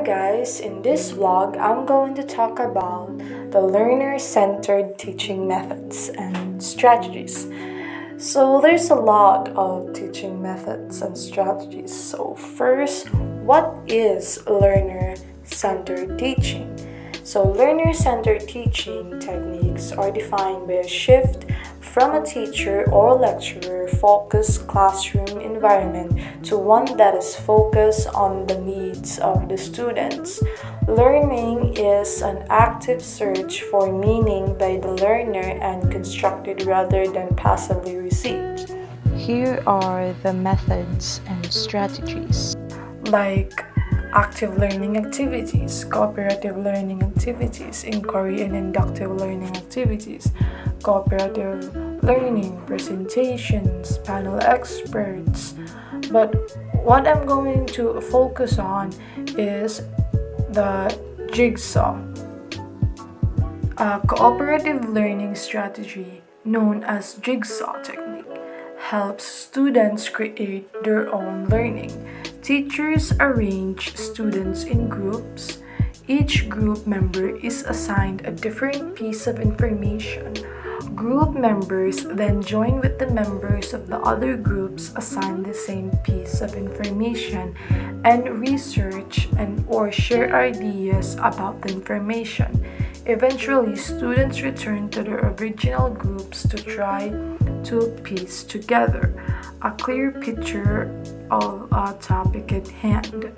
Hi guys, in this vlog, I'm going to talk about the learner-centered teaching methods and strategies. So there's a lot of teaching methods and strategies. So first, what is learner-centered teaching? So learner-centered teaching techniques are defined by a shift from a teacher or lecturer-focused classroom environment to one that is focused on the needs of the students. Learning is an active search for meaning by the learner and constructed rather than passively received. Here are the methods and strategies. Like active learning activities, cooperative learning activities, inquiry and inductive learning activities, cooperative learning, presentations, panel experts. But what I'm going to focus on is the JIGSAW. A cooperative learning strategy known as JIGSAW technique helps students create their own learning. Teachers arrange students in groups. Each group member is assigned a different piece of information. Group members then join with the members of the other groups assigned the same piece of information and research and or share ideas about the information. Eventually, students return to their original groups to try to piece together a clear picture of a topic at hand.